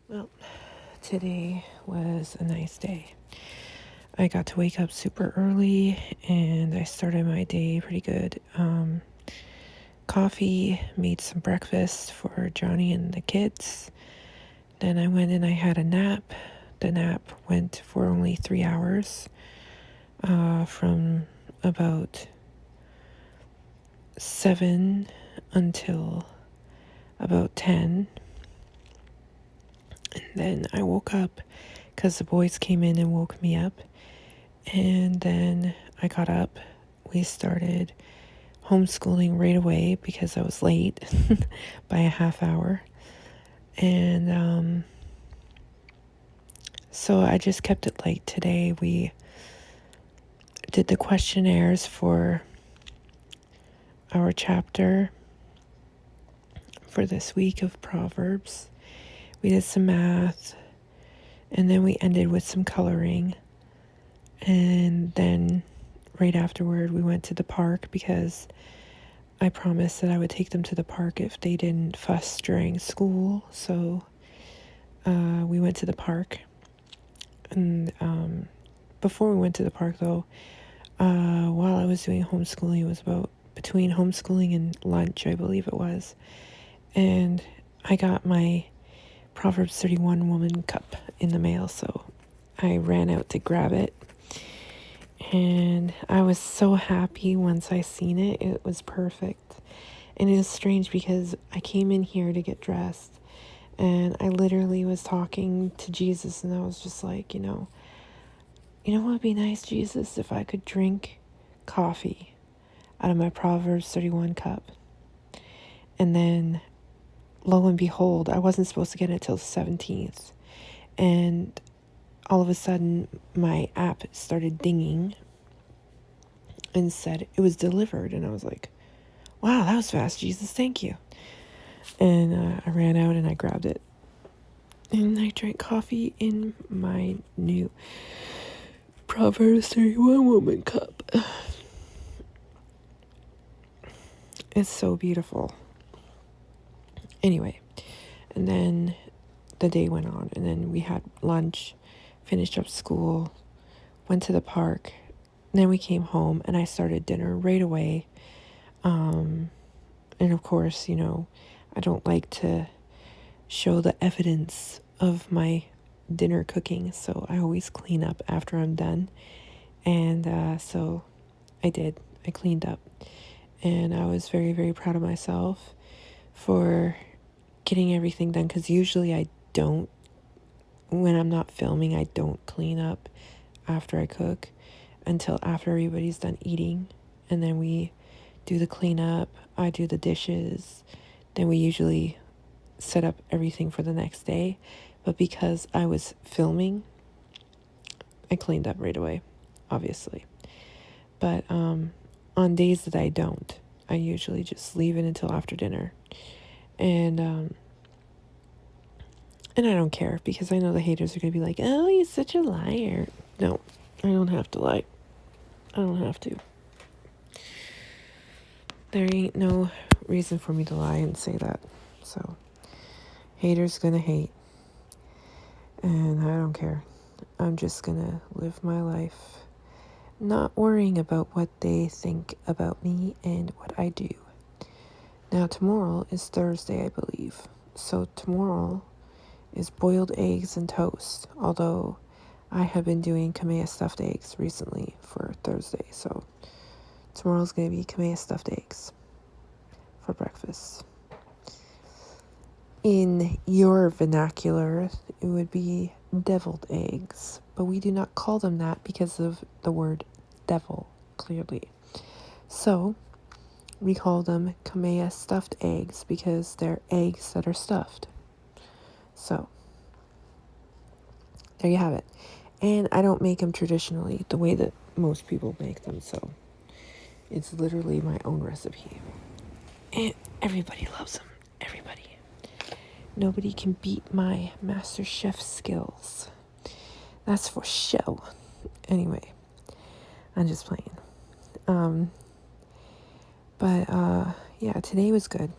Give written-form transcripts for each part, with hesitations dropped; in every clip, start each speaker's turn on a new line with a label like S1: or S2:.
S1: Well, today was a nice day. I got to wake up super early and I started my day pretty good. Coffee, made some breakfast for Johnny and the kids. Then I went and I had a nap. The nap went for only 3 hours, from about 7 until about 10. And then I woke up because the boys came in and woke me up. And then I got up. We started homeschooling right away because I was late by a half hour. And so I just kept it light today. We did the questionnaires for our chapter for this week of Proverbs. We did some math, and then we ended with some coloring. And then right afterward, we went to the park because I promised that I would take them to the park if they didn't fuss during school. So we went to the park. And before we went to the park, though, while I was doing homeschooling, it was about between homeschooling and lunch, I believe it was. And I got my Proverbs 31 woman cup in the mail, so I ran out to grab it. And I was so happy once I seen it. It was perfect. And it was strange because I came in here to get dressed and I literally was talking to Jesus, and I was just like, you know what would be nice, Jesus, if I could drink coffee out of my Proverbs 31 cup. And then lo and behold, I wasn't supposed to get it till the 17th. And all of a sudden my app started dinging and said it was delivered. And I was like, wow, that was fast, Jesus, thank you. And I ran out and I grabbed it. And I drank coffee in my new Proverbs 31 woman cup. It's so beautiful. Anyway, and then the day went on, and then we had lunch, finished up school, went to the park, and then we came home, and I started dinner right away. And of course, I don't like to show the evidence of my dinner cooking, so I always clean up after I'm done. And so I did. I cleaned up, and I was very, very proud of myself for getting everything done, because usually I don't. When I'm not filming, I don't clean up after I cook until after everybody's done eating, and then we do the cleanup. I do the dishes, then we usually set up everything for the next day. But because I was filming, I cleaned up right away, obviously. But on days that I don't, I usually just leave it until after dinner. And I don't care, because I know the haters are going to be like, oh, you're such a liar. No, I don't have to lie. I don't have to. There ain't no reason for me to lie and say that. So, haters gonna hate. And I don't care. I'm just gonna live my life not worrying about what they think about me and what I do. Now, tomorrow is Thursday, I believe. So tomorrow is boiled eggs and toast. Although I have been doing Kameya stuffed eggs recently for Thursday. So tomorrow's going to be Kameya stuffed eggs for breakfast. In your vernacular, it would be deviled eggs, but we do not call them that because of the word devil, clearly. So we call them Kameya stuffed eggs because they're eggs that are stuffed. So there you have it. And I don't make them traditionally the way that most people make them, so it's literally my own recipe. And everybody loves them. Everybody. Nobody can beat my master chef skills. That's for show. Anyway, I'm just playing. But yeah, today was good.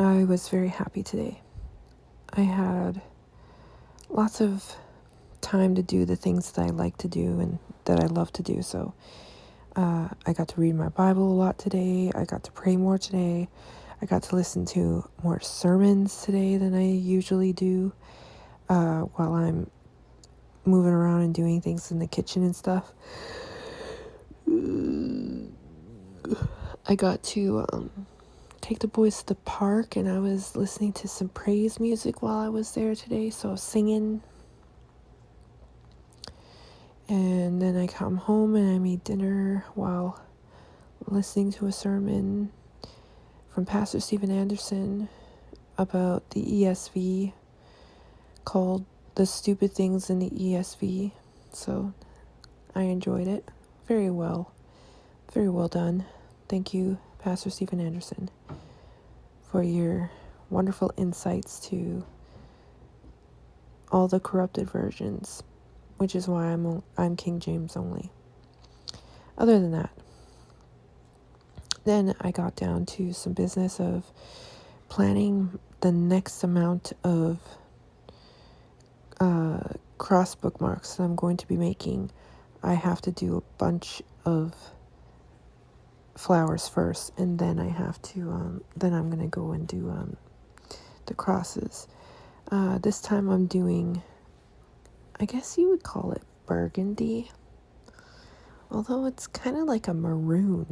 S1: I was very happy today. I had lots of time to do the things that I like to do and that I love to do. So I got to read my Bible a lot today. I got to pray more today. I got to listen to more sermons today than I usually do while I'm moving around and doing things in the kitchen and stuff. I got to take the boys to the park, and I was listening to some praise music while I was there today, so I was singing. And then I come home and I made dinner while listening to a sermon from Pastor Steven Anderson about the ESV, called The Stupid Things in the ESV. So I enjoyed it very well done. Thank you, Pastor Steven Anderson, for your wonderful insights to all the corrupted versions, which is why I'm King James only. Other than that, then I got down to some business of planning the next amount of cross bookmarks that I'm going to be making. I have to do a bunch of flowers first, and then I have to then I'm gonna go and do the crosses. This time I'm doing, I guess you would call it burgundy, although it's kind of like a maroon,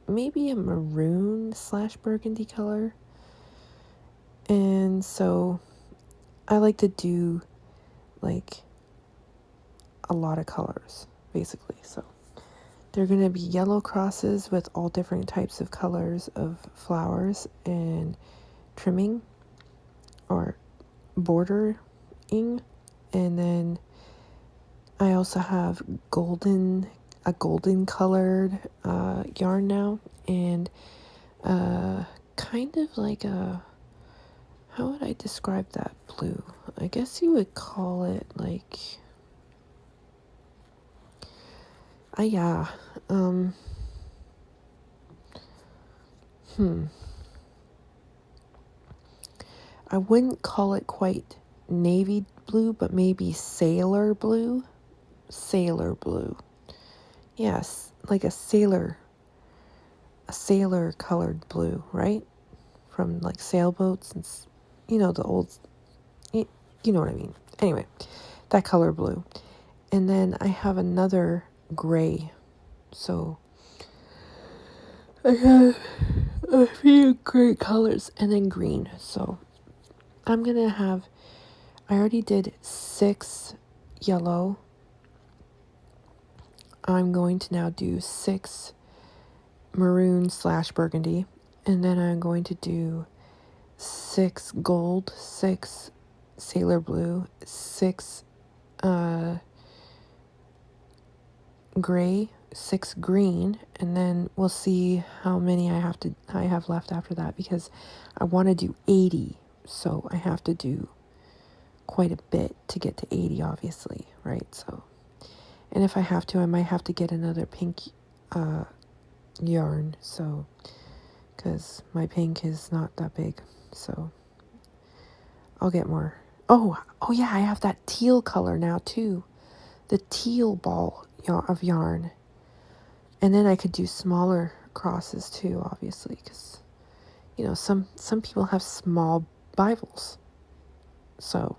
S1: maybe a maroon / burgundy color. And so I like to do like a lot of colors, basically. So they're going to be yellow crosses with all different types of colors of flowers and trimming or bordering. And then I also have a golden colored yarn now, and kind of like a, how would I describe that blue? I guess you would call it like, I wouldn't call it quite navy blue, but maybe sailor blue. Yes, like a sailor colored blue, right? From like sailboats and, the old, you know what I mean. Anyway, that color blue. And then I have another gray. So I have a few gray colors and then green. So I already did 6 yellow. I'm going to now do 6 maroon / burgundy. And then I'm going to do 6 gold, 6 sailor blue, 6 gray, 6 green, and then we'll see how many I have left after that, because I want to do 80, so I have to do quite a bit to get to 80, obviously, right? So, and if I have to, I might have to get another pink yarn, so, because my pink is not that big, so I'll get more. Oh yeah, I have that teal color now too, the teal ball of yarn. And then I could do smaller crosses too, obviously, because, some people have small Bibles. So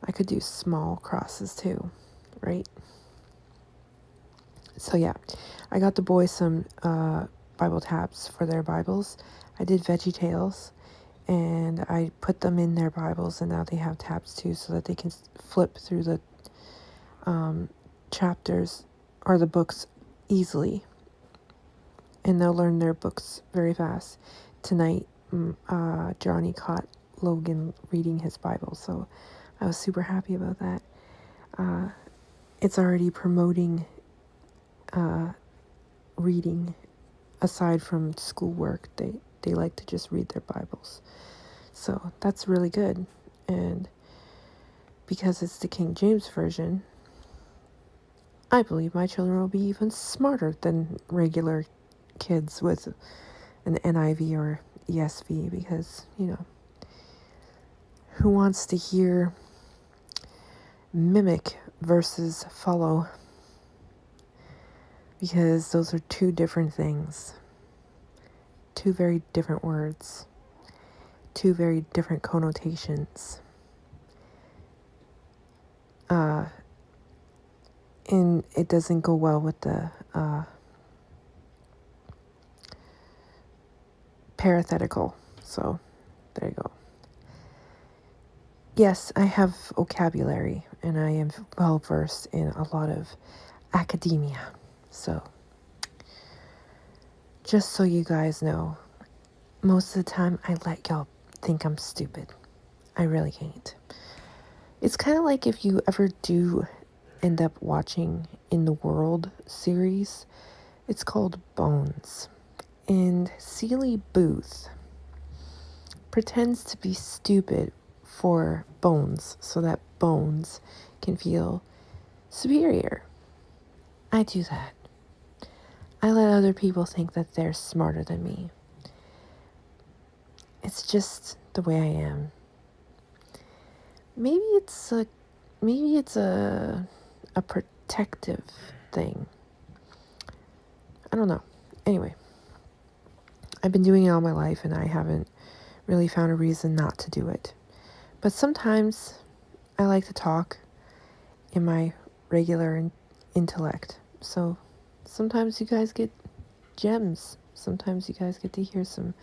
S1: I could do small crosses too, right? So yeah, I got the boys some Bible tabs for their Bibles. I did Veggie Tales, and I put them in their Bibles, and now they have tabs too, so that they can flip through the chapters or the books easily, and they'll learn their books very fast. Tonight, Johnny caught Logan reading his Bible, so I was super happy about that. It's already promoting reading aside from schoolwork. They like to just read their Bibles, so that's really good. And because it's the King James Version, I believe my children will be even smarter than regular kids with an NIV or ESV because, who wants to hear mimic versus follow? Because those are two different things. Two very different words. Two very different connotations. And it doesn't go well with the parenthetical. So, there you go. Yes, I have vocabulary, and I am well versed in a lot of academia. So, just so you guys know, most of the time I let y'all think I'm stupid. I really ain't. It's kind of like if you ever do end up watching In the World series. It's called Bones. And Celie Booth pretends to be stupid for Bones so that Bones can feel superior. I do that. I let other people think that they're smarter than me. It's just the way I am. Maybe it's a protective thing. I don't know. Anyway, I've been doing it all my life and I haven't really found a reason not to do it. But sometimes I like to talk in my regular intellect. So sometimes you guys get gems. Sometimes you guys get to hear some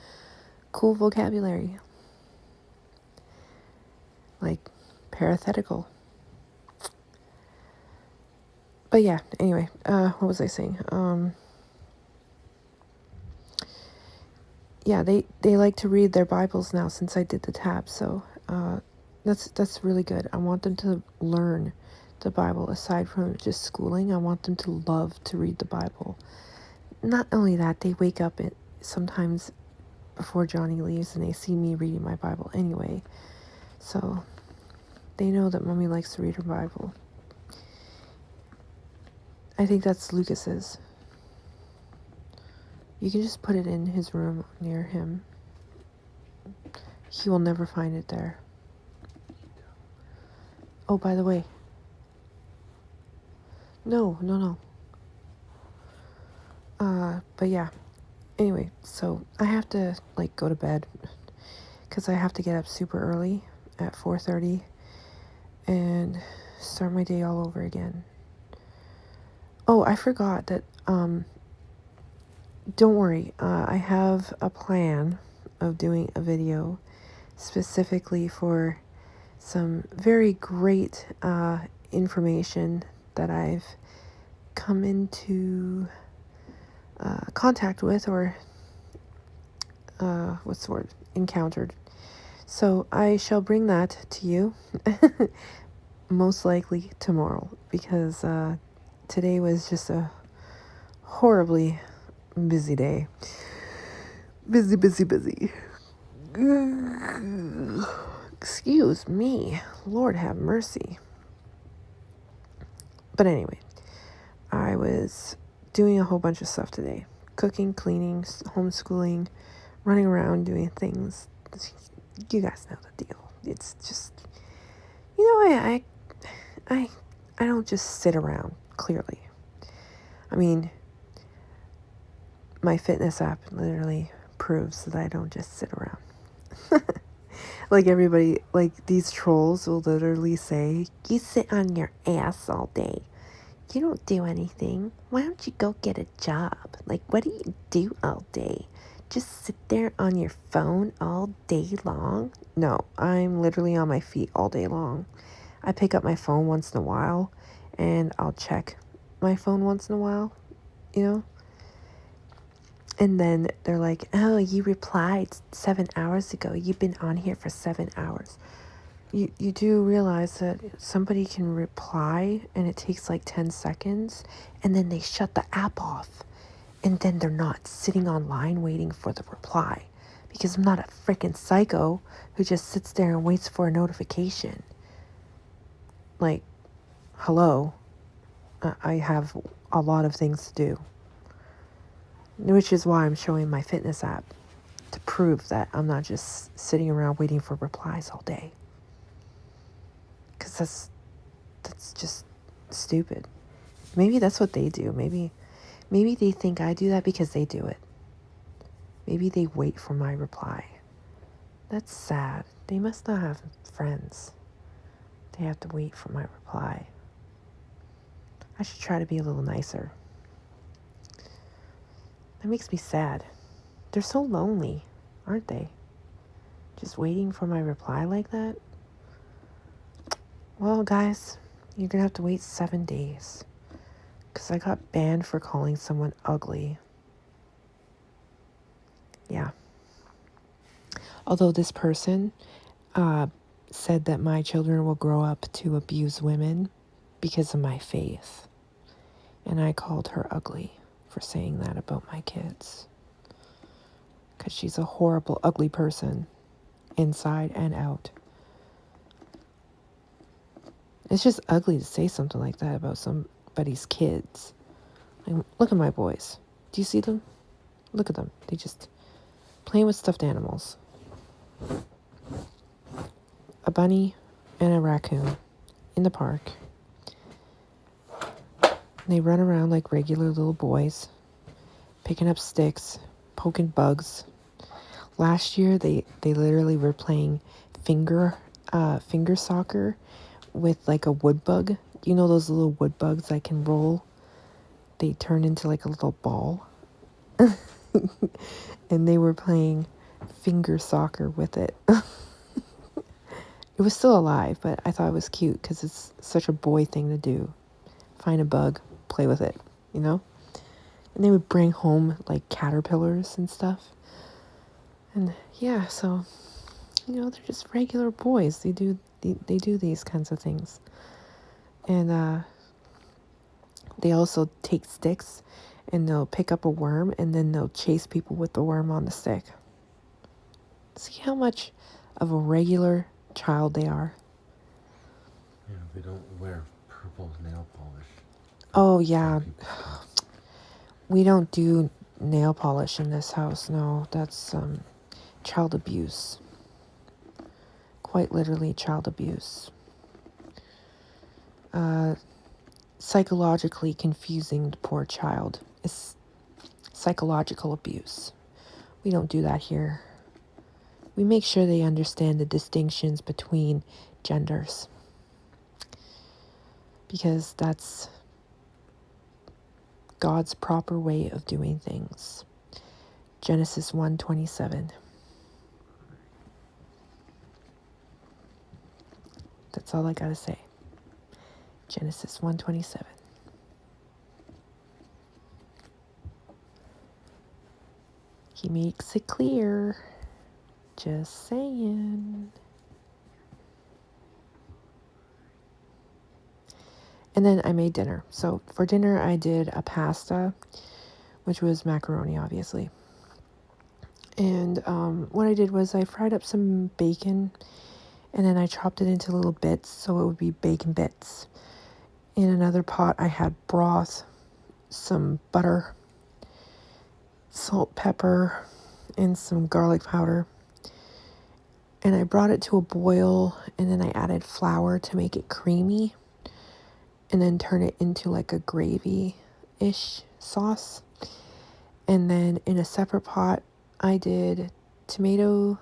S1: cool vocabulary. Like parenthetical. But yeah, anyway, what was I saying? Yeah, they like to read their Bibles now since I did the tab, so that's really good. I want them to learn the Bible aside from just schooling. I want them to love to read the Bible. Not only that, they wake up sometimes before Johnny leaves and they see me reading my Bible anyway. So they know that Mommy likes to read her Bible. I think that's Lucas's. You can just put it in his room near him. He will never find it there. Oh, by the way. No. But yeah. Anyway, so I have to go to bed because I have to get up super early at 4:30 and start my day all over again. Oh, I forgot that don't worry. I have a plan of doing a video specifically for some very great information that I've come into contact with or encountered. So I shall bring that to you most likely tomorrow because today was just a horribly busy day. Busy. Excuse me. Lord have mercy. But anyway, I was doing a whole bunch of stuff today. Cooking, cleaning, homeschooling, running around doing things. You guys know the deal. It's just, I don't just sit around, clearly. I mean, my fitness app literally proves that I don't just sit around. Everybody, these trolls will literally say, you sit on your ass all day. You don't do anything. Why don't you go get a job? What do you do all day? Just sit there on your phone all day long? No, I'm literally on my feet all day long. I pick up my phone once in a while, and I'll check my phone once in a while, And then they're like, oh, you replied 7 hours ago. You've been on here for 7 hours. You do realize that somebody can reply and it takes 10 seconds and then they shut the app off and then they're not sitting online waiting for the reply because I'm not a freaking psycho who just sits there and waits for a notification. Hello, I have a lot of things to do, which is why I'm showing my fitness app. to prove that I'm not just sitting around waiting for replies all day. Because that's just stupid. Maybe that's what they do. Maybe they think I do that because they do it. Maybe they wait for my reply. That's sad. They must not have friends. They have to wait for my reply. I should try to be a little nicer. That makes me sad. They're so lonely, aren't they? Just waiting for my reply like that? Well, guys, you're going to have to wait 7 days. Because I got banned for calling someone ugly. Yeah. Although this person said that my children will grow up to abuse women because of my faith. And I called her ugly for saying that about my kids. Because she's a horrible, ugly person, inside and out. It's just ugly to say something like that about somebody's kids. Like, look at my boys. Do you see them? Look at them. They just playing with stuffed animals. A bunny and a raccoon in the park. They run around like regular little boys, picking up sticks, poking bugs. Last year, they literally were playing finger soccer with like a wood bug. You know those little wood bugs that can roll? They turn into like a little ball. And they were playing finger soccer with it. It was still alive, but I thought it was cute because it's such a boy thing to do. Find a bug, play with it, you know? And they would bring home like caterpillars and stuff. And yeah, so, you know, they're just regular boys. They do these kinds of things. And they also take sticks and they'll pick up a worm and then they'll chase people with the worm on the stick. See how much of a regular child they are.
S2: Yeah, they don't wear purple nail polish.
S1: Oh, yeah. We don't do nail polish in this house. No, that's child abuse. Quite literally child abuse. Psychologically confusing the poor child. It's psychological abuse. We don't do that here. We make sure they understand the distinctions between genders. Because that's God's proper way of doing things. Genesis 1:27. That's all I gotta say. Genesis 1:27. He makes it clear. Just saying. And then I made dinner. So for dinner, I did a pasta, which was macaroni, obviously. And what I did was I fried up some bacon, and then I chopped it into little bits, so it would be bacon bits. In another pot, I had broth, some butter, salt, pepper, and some garlic powder. And I brought it to a boil, and then I added flour to make it creamy, and then turn it into like a gravy-ish sauce. And then in a separate pot, I did tomato,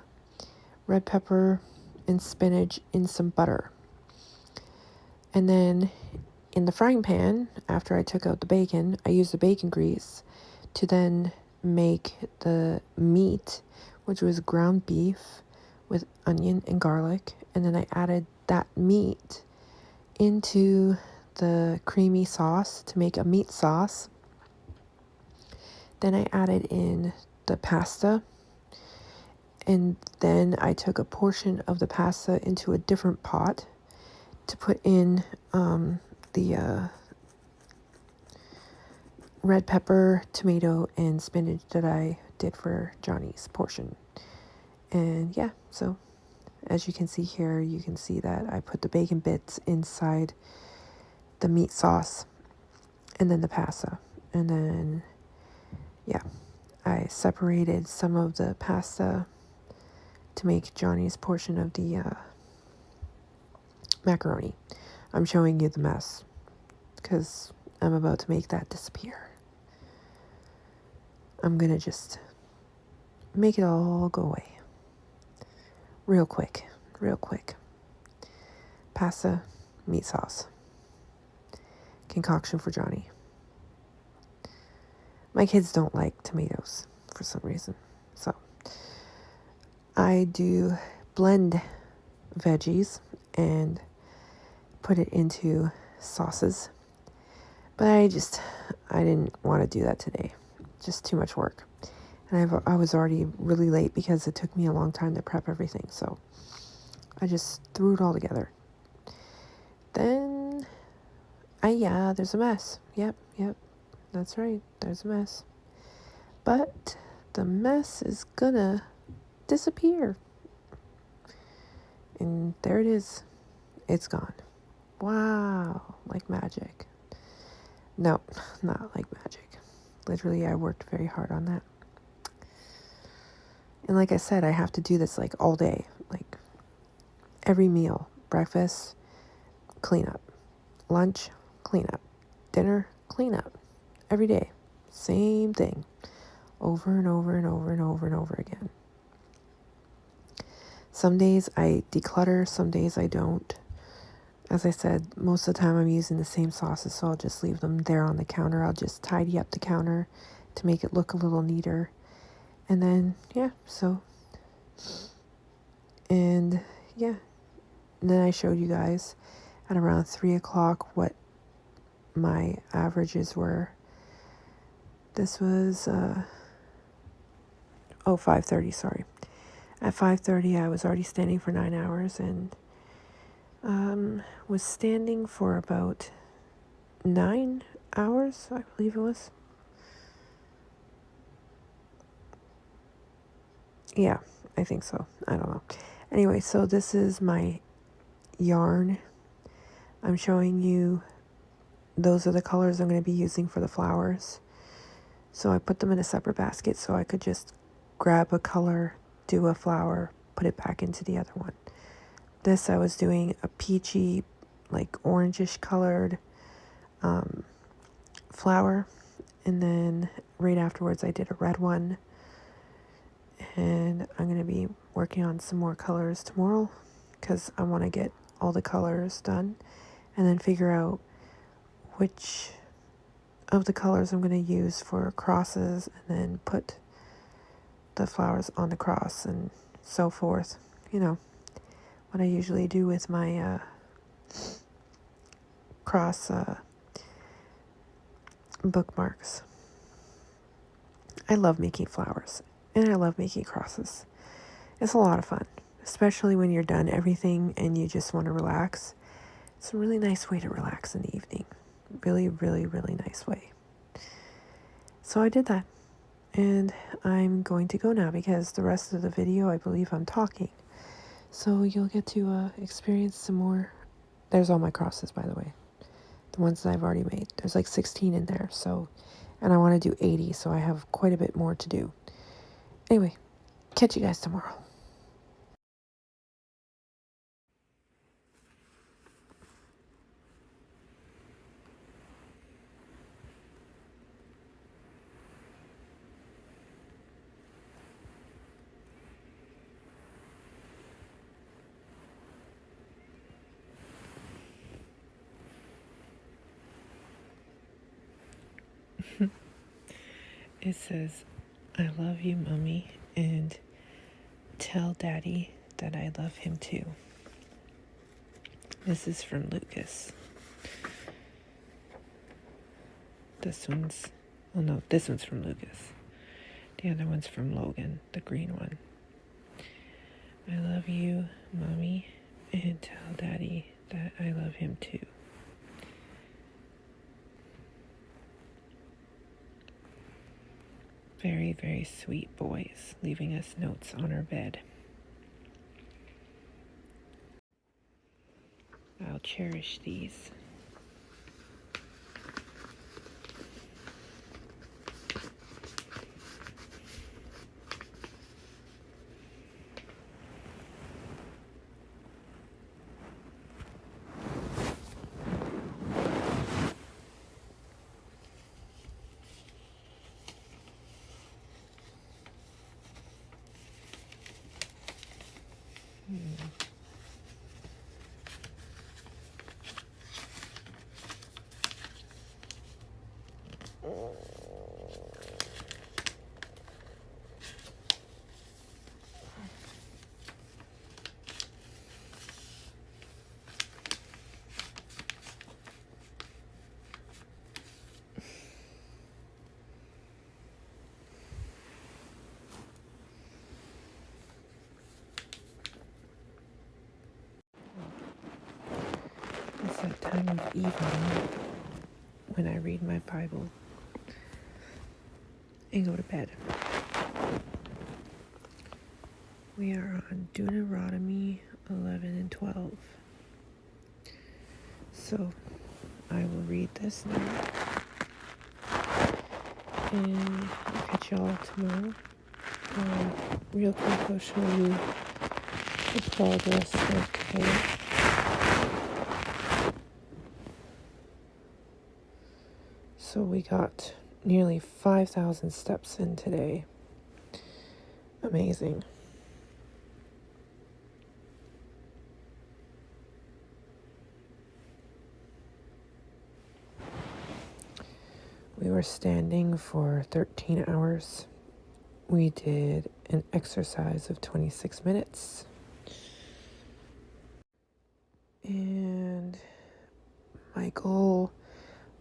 S1: red pepper, and spinach in some butter. And then in the frying pan, after I took out the bacon, I used the bacon grease to then make the meat, which was ground beef with onion and garlic. And then I added that meat into the creamy sauce to make a meat sauce. Then I added in the pasta, and then I took a portion of the pasta into a different pot to put in the red pepper, tomato, and spinach that I did for Johnny's portion. And yeah, so as you can see here, you can see that I put the bacon bits inside the meat sauce and then the pasta. And then, yeah, I separated some of the pasta to make Johnny's portion of the macaroni. I'm showing you the mess because I'm about to make that disappear. I'm gonna just make it all go away. Real quick. Pasta, meat sauce. Concoction for Johnny. My kids don't like tomatoes for some reason. So I do blend veggies and put it into sauces. But I didn't want to do that today. Just too much work. And I was already really late because it took me a long time to prep everything. So I just threw it all together. Then, there's a mess. Yep, that's right. There's a mess. But the mess is gonna disappear. And there it is. It's gone. Wow, like magic. No, not like magic. Literally, I worked very hard on that. And like I said, I have to do this like all day. Like every meal, breakfast, clean up. Lunch, clean up. Dinner, clean up. Every day. Same thing. Over and over and over and over and over again. Some days I declutter, some days I don't. As I said, most of the time I'm using the same sauces, so I'll just leave them there on the counter. I'll just tidy up the counter to make it look a little neater. And then, and then I showed you guys at around 3 o'clock what my averages were. This was, 5:30, sorry. At 5:30, I was already standing for 9 hours and was standing for about 9 hours, I believe it was. Yeah, I think so. I don't know. Anyway, so this is my yarn. I'm showing you, those are the colors I'm going to be using for the flowers. So I put them in a separate basket so I could just grab a color, do a flower, put it back into the other one. This I was doing a peachy, like orangish colored flower. And then right afterwards I did a red one. And I'm going to be working on some more colors tomorrow because I want to get all the colors done and then figure out which of the colors I'm going to use for crosses and then put the flowers on the cross and so forth. You know, what I usually do with my cross bookmarks. I love making flowers and I love making crosses. It's a lot of fun, especially when you're done everything and you just want to relax. It's a really nice way to relax in the evening. Really, really, really nice way. So I did that. And I'm going to go now because the rest of the video, I believe I'm talking. So you'll get to experience some more. There's all my crosses, by the way. The ones that I've already made. There's like 16 in there. So, and I want to do 80, so I have quite a bit more to do. Anyway, catch you guys tomorrow. It says, I love you, Mommy, and tell Daddy that I love him too. This is from Lucas. This one's from Lucas. The other one's from Logan, the green one. I love you, Mommy, and tell Daddy that I love him too. Very, very sweet boys, leaving us notes on our bed. I'll cherish these. It's that time of evening when I read my Bible and go to bed. We are on Deuteronomy 11 and 12. So I will read this now and I'll catch y'all tomorrow. Real quick, I'll show you the progress of today. So we got nearly 5,000 steps in today. Amazing. We were standing for 13 hours. We did an exercise of 26 minutes. And my goal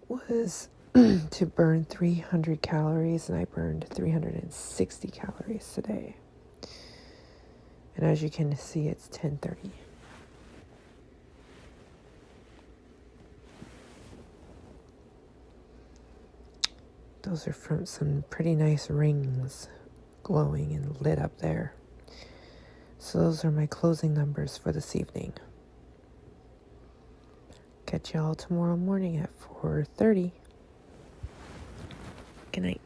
S1: was to burn 300 calories, and I burned 360 calories today. And as you can see, it's 10:30. Those are from some pretty nice rings glowing and lit up there. So those are my closing numbers for this evening. Catch y'all tomorrow morning at 4:30. Good night.